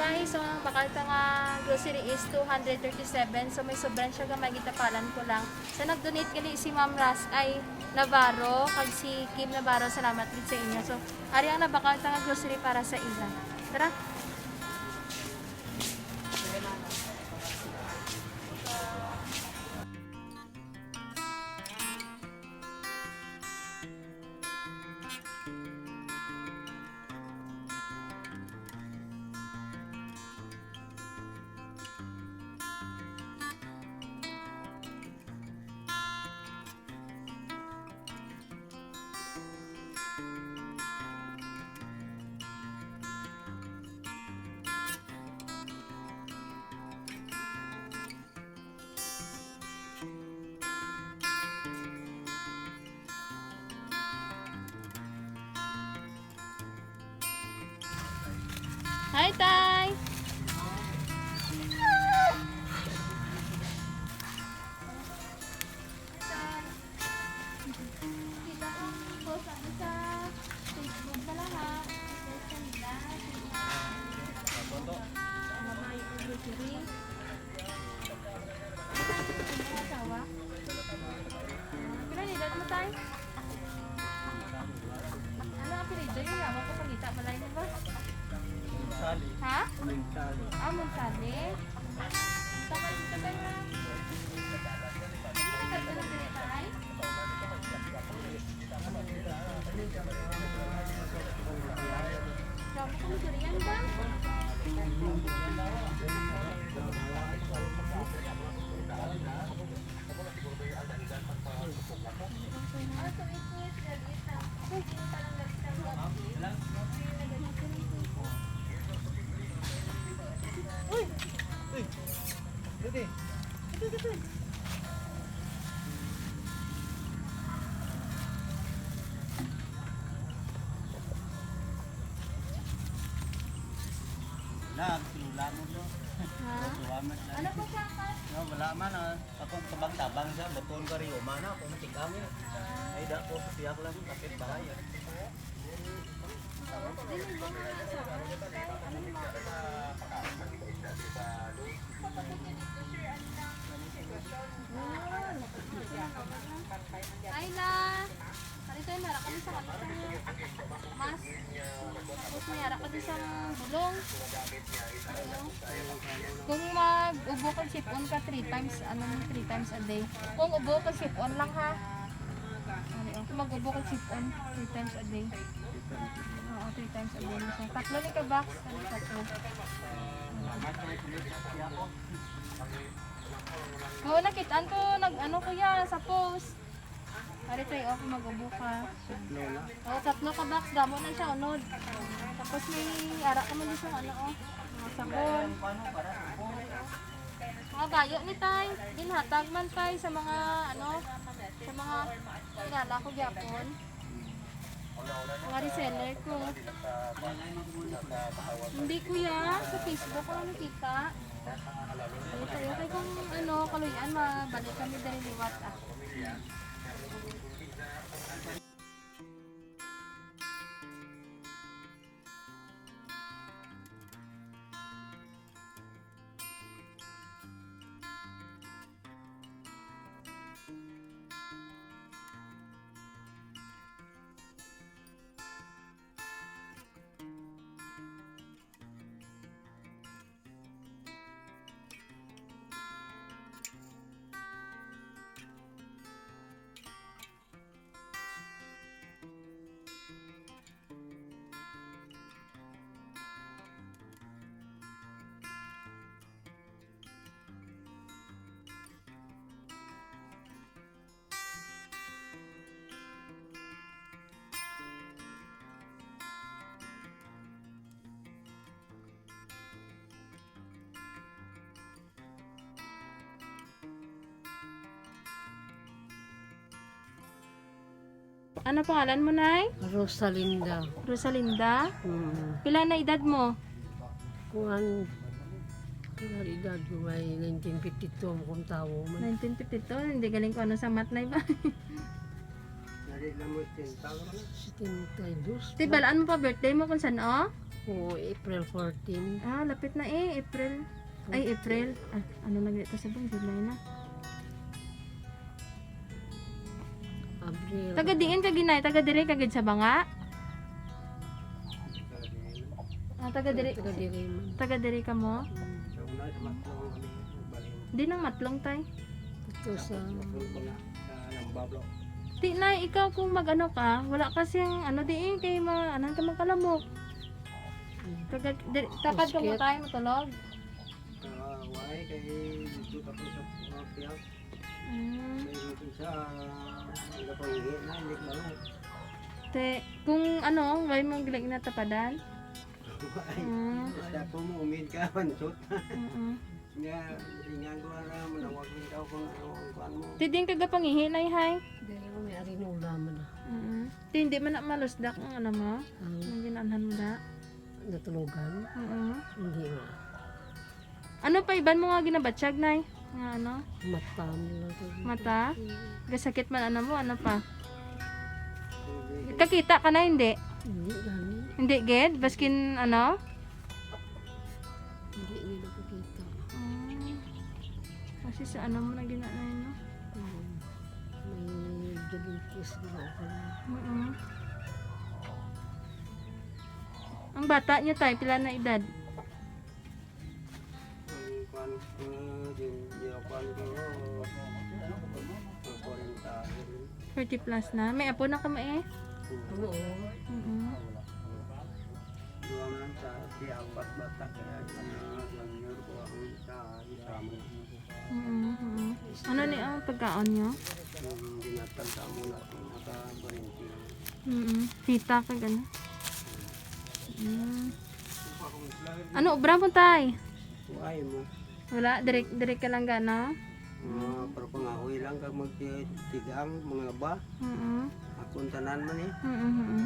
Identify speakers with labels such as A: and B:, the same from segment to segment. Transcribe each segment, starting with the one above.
A: guys, so ang bakal ta nga grocery is 237. So may sobran siya gamay gitapalan ko lang. So nag-donate gali si Ma'am Ras ay Navarro kag si Kim Navarro, salamat gid sa inyo. So ari ang nabakal ta nga grocery para sa ila. Tara. Hi, Tay! Kita ko post ako sa Facebook na lang ha. Post kanila. Mamay o grocery. Ano asawa? Kailan nila mo, Tay? Ano ang pinito yun? Yaman ko pagkita. Malay mo ba? Ha?
B: Mentali.
A: Muntali. Tama dito tayo na. Hindi ka katulog din tayo? Sabi ko durian ba? Uy!
B: Uy! Dito.
A: Ito.
B: Lag, silula mo do.
A: Ha?
B: Suwamat na.
A: Ano po siya ka?
B: No, wala man ah. Akong tabang-tabang siya, baton ka rin. Umana, akong tikang yun. Ay, da ko, siyak lang, kapit bahay.
A: Dili ba mga asawa? Ano yung mga? Ayla! Karito yung nara kami sa kapit mas. Tapos may nara kami sa bulong. Kung mag-ubo ka sip-on ka 3 times, 3 times a day. Kung ubo ka sip-on lang ha. Kung mag-ubo ka sip-on 3 times a day. Oo, 3 times a day. So, tatlo ni ka box. Tatlo. Oo, nakitaan ko, nag-ano kuya, sa post. Pare tayo, ako mag-ubo ka.
B: Lola.
A: Oo, tatlo ka box, damo na siya, unod. Tapos may ara ka mo dito sa ano, mga sabon. Mga bayo ni tay, ginhatag man tay sa mga, sa mga kilala ko gyapon. Mga reseller ko. Hindi kuya, sa Facebook ko lang nakita. Ay tayo, kay kung kaluyan, mabalik kami dali liwat ah. Ano pangalan mo, Nay?
C: Rosalinda.
A: Rosalinda?
C: Hmm.
A: Pila na edad mo?
C: Kuhan, kaya edad ko may 1952 mo kung tao man.
A: 1952? Hindi galing ko ano sa mat na iba.
B: Nari na mo 10 taon na.
C: 72.
A: Di balaan mo pa birthday mo kung saan, oh?
C: Oo, April 14.
A: Ah, lapit na April. Ay, April. Ah, ano na dito sa buong July na.
C: Abril.
A: Taga diin ka ginay, taga dire ka gid sa banga. Ah, taga dire.
C: Taga diri man.
A: Taga dire ka mo.
B: Sa una, sa matlong kami, balhin.
A: Di nang matlong tay.
C: Ito sa
B: Sa Lambablo.
A: Di na ikaw kung magano ka, wala kasi ang ano di kay anan ka makalamok. Taga tapad ka mo
C: Basket.
A: tayo matulog.
B: Why kay dito tapos sa mga piyak.
A: Mm.
B: Kay dito sa ang kapangihi na hindi ko malo.
A: Te, kung ano, way mo gilag na tapadan. Mm.
B: Basta ko mo umid ka pansot.
A: Mm.
B: Nga ringan ko na manawag din daw kung ano ang kuan mo.
A: Ti din kaga pangihi na hay.
C: dili ko may arinula man na.
A: Mm. Ti hindi man na malusdak ang ano mo.
C: Ang
A: Ang ginanhan mo da.
C: natulugan.
A: Mm.
C: Hindi nga.
A: Ano pa iban mo nga ginabatsyag nay? Nga ano?
C: Mata nila to.
A: Mata? Gasakit man ano mo, ano pa?
B: Hindi
A: Kakita ka na hindi?
C: Hindi gani.
A: Hindi ged baskin ano?
C: Hindi nila nakikita.
A: Mm. Kasi sa ano mo na ginanay no?
C: May diabetes na ako.
A: Mm. Ang bata niya tay, pila na edad?
B: ang kuan ko din yung kuan ko. Ang 40.
A: 30 plus na. May apo na ka eh.
C: Oo.
A: Mm.
B: Dua man sa apat bata kaya ano ko ang sa isama.
A: Mm. Ano ni ang pagkaon niyo?
B: Yung dinatan sa muna naka 40.
A: Mm. Sita ka gano'n. Mm. Ano, obra mo tay?
B: Uy mo.
A: Wala, direct ka lang gana?
B: Pero pangahoy lang kag magtigang mga ba.
A: Mm.
B: Akong tanan man eh.
A: Mm.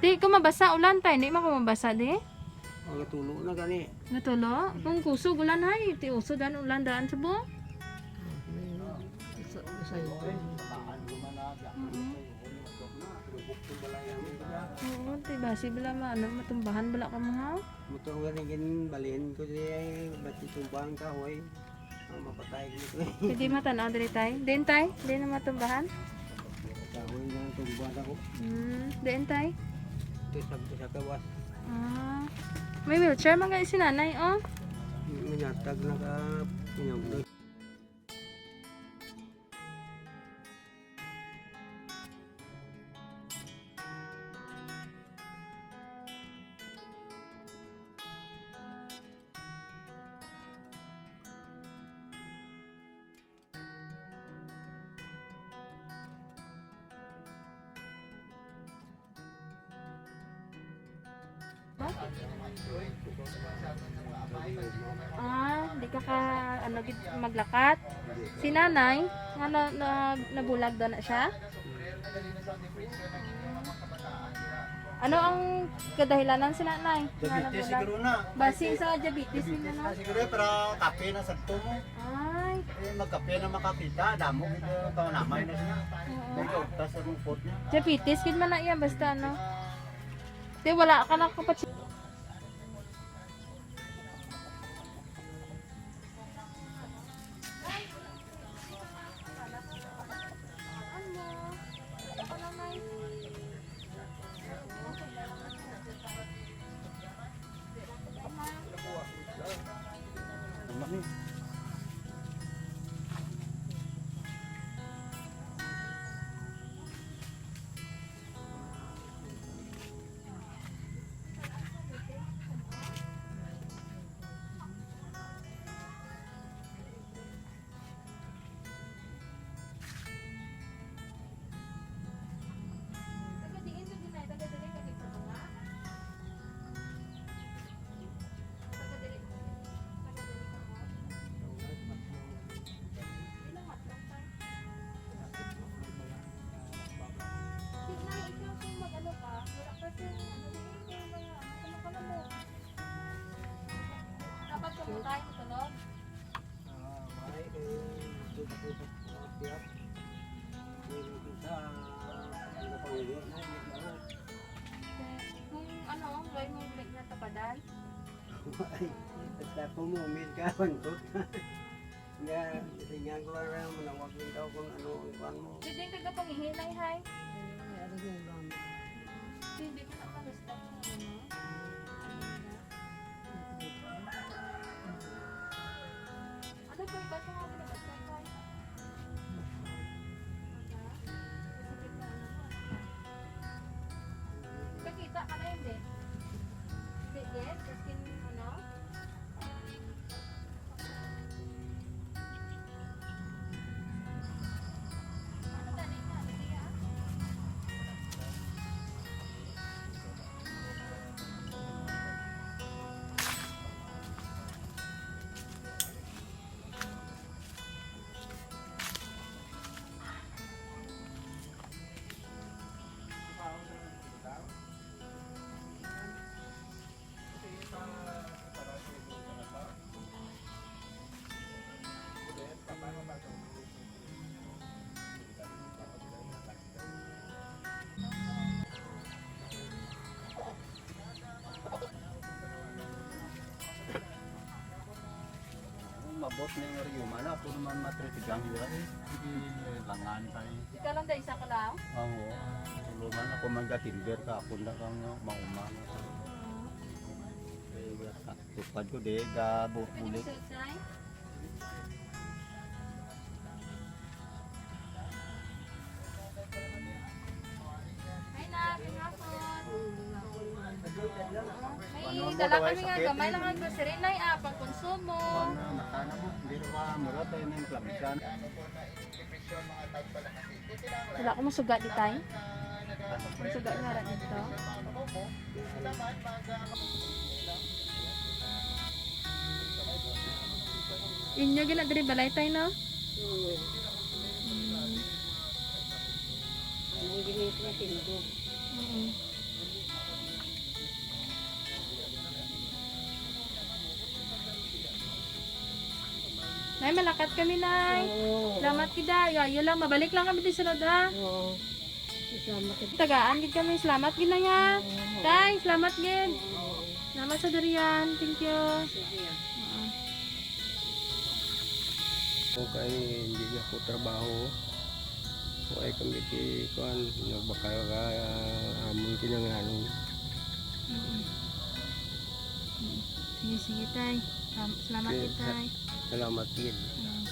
A: Di ko mabasa ulan tay, di man ko mabasa di.
B: Mga tulo na gani.
A: Natulo? Kung kusog ulan hay, ti usod dan ulan daan sa buong.
C: Sa ito.
A: Oo, ti basi bala ano, matumbahan bala ka mga.
B: Mutong gani gani balhin ko di bati tumbang ka hoy. Mapatay ko nito.
A: Hindi matanaw diri tay. Den tay, di na matumbahan.
B: Kahoy na tumbang ako.
A: Den tay.
B: Ito sa kawas.
A: Ah. May wheelchair man kay si nanay oh.
B: Minatag na ka pinamdoy.
A: Ah, di ka ano gid maglakat. Si nanay, nga nabulag daw na siya. Ano ang kadahilanan si nanay? Nga
B: Diabetes
A: nabulag?
B: siguro na.
A: Basi sa diabetes din na.
B: Siguro pero kape na sa mo.
A: Ay,
B: Magkape na makakita, damo ito kaunamay na siya. May kaugtas sa mupot niya.
A: diabetes gid man na iya basta ano. Di wala ka na kapatid. Dapat ka mo tayo matulog. Kung ano, way mo break na tapat.
D: Ay, basta pumumid ka, bantot. Nga, tingnan ko lang manawag din daw kung ano ang iwan mo.
A: Hindi ka ka pangihinay, hay.
C: Ay, ano yung lang.
A: Hindi ka na kamusta mo. Ano po iba sa mga binabasay, hay? Kakita ka na hindi? Sige, skin ano? Ano tadi ka? Sige ah.
B: Mabot na yung riyuma na, ako naman matritigang nila eh. Hindi langan tayo.
A: Ikaw lang dahil isa ka lang?
B: Oo. Tuluman ako man timber ka, ako na kang mauma. Tupad ko de, ga bulit.
A: Pinagsusay? Ay na, pinapon.
B: Ano
A: May
B: mo
A: dala
B: daw ay
A: kami nga
B: sakit,
A: gamay
B: eh?
A: lang ang grocery na pang konsumo.
B: Ano, matana mo, hindi rin ka mura tayo ng klamisan.
A: Wala ko masugat di tayo. Masugat nga rin dito. Inyo gina diri balay tayo no?
C: Ang ginit na tindog.
A: Nay, malakat kami, Nay.
C: Oo.
A: Salamat kita. Yayo lang, mabalik lang kami din sunod, ha?
C: Oo. Isama ka.
A: Tagaan gid kami. Salamat gid na nga. Tay, salamat gid. Salamat sa durian. Thank you.
C: Sige.
D: Kung kay hindi ako trabaho, kung ay kami kuan, nagbaka ka amon kinanganon.
A: Sige, sige, Tay. Salamat
D: Okay,
A: gid, Tay.
D: Salamat din.
A: Mm.